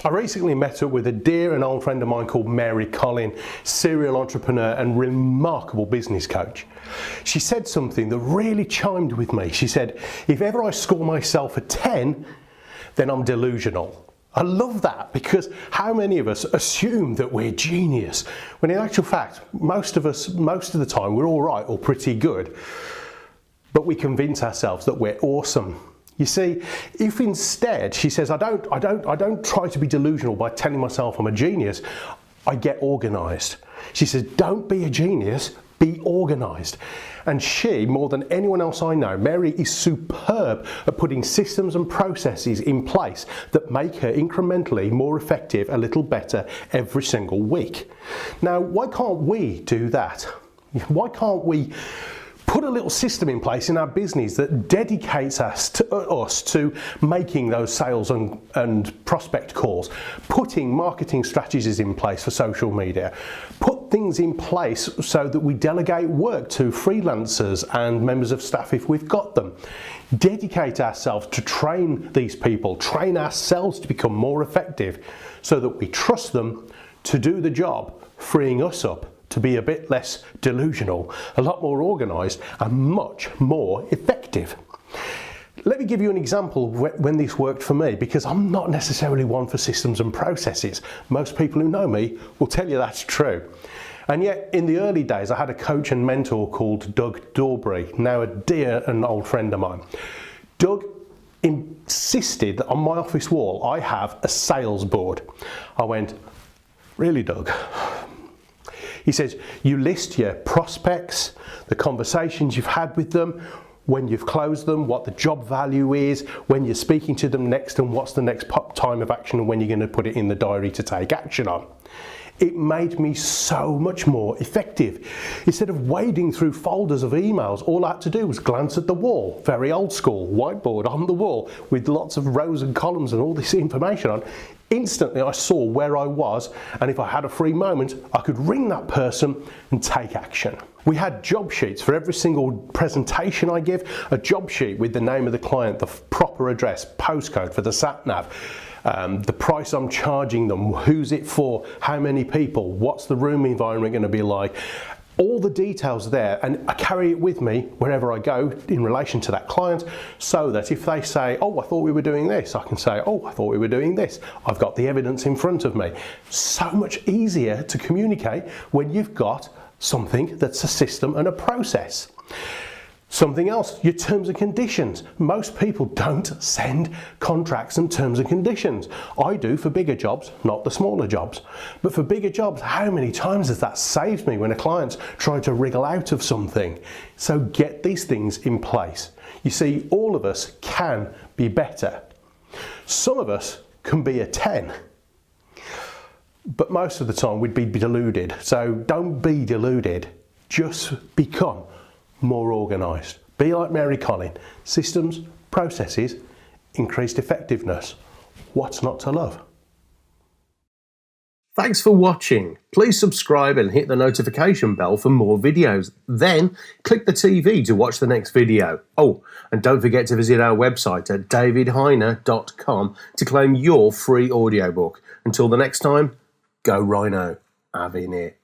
I recently met up with a dear and old friend of mine called Mary Collin, serial entrepreneur and remarkable business coach. She said something that really chimed with me. She said, if ever I score myself a 10, then I'm delusional. I love that, because how many of us assume that we're genius, when in actual fact, most of us, most of the time, we're all right or pretty good, but we convince ourselves that we're awesome. You see, if instead, she says, I don't try to be delusional by telling myself I'm a genius, I get organised. She says, don't be a genius, be organised. And she, more than anyone else I know, Mary is superb at putting systems and processes in place that make her incrementally more effective, a little better every single week. Now, why can't we do that? Why can't we put a little system in place in our business that dedicates us to making those sales and prospect calls, putting marketing strategies in place for social media, put things in place so that we delegate work to freelancers and members of staff if we've got them, dedicate ourselves to train these people, train ourselves to become more effective so that we trust them to do the job, freeing us up to be a bit less delusional, a lot more organised and much more effective. Let me give you an example of when this worked for me, because I'm not necessarily one for systems and processes. Most people who know me will tell you that's true. And yet in the early days I had a coach and mentor called Doug Dorbury, now a dear and old friend of mine. Doug insisted that on my office wall I have a sales board. I went, really, Doug? He says, you list your prospects, the conversations you've had with them, when you've closed them, what the job value is, when you're speaking to them next, and what's the next time of action, and when you're going to put it in the diary to take action on. It made me so much more effective. Instead of wading through folders of emails, all I had to do was glance at the wall, very old school, whiteboard on the wall with lots of rows and columns and all this information on. Instantly I saw where I was, and if I had a free moment, I could ring that person and take action. We had job sheets for every single presentation I give, a job sheet with the name of the client, the proper address, postcode for the sat nav, the price I'm charging them, who's it for, how many people, what's the room environment going to be like. All the details there, and I carry it with me wherever I go in relation to that client, so that if they say, oh, I thought we were doing this, I can say, oh, I thought we were doing this. I've got the evidence in front of me. So much easier to communicate when you've got something that's a system and a process. Something else, your terms and conditions. Most people don't send contracts and terms and conditions. I do for bigger jobs, not the smaller jobs. But for bigger jobs, how many times has that saved me when a client's trying to wriggle out of something? So get these things in place. You see, all of us can be better. Some of us can be a 10. But most of the time we'd be deluded. So don't be deluded. Just become more organised. Be like Mary Collin. Systems, processes, increased effectiveness. What's not to love? Thanks for watching. Please subscribe and hit the notification bell for more videos. Then click the TV to watch the next video. Oh, and don't forget to visit our website at davidhyner.com to claim your free audiobook. Until the next time, go Rhino. Avin it.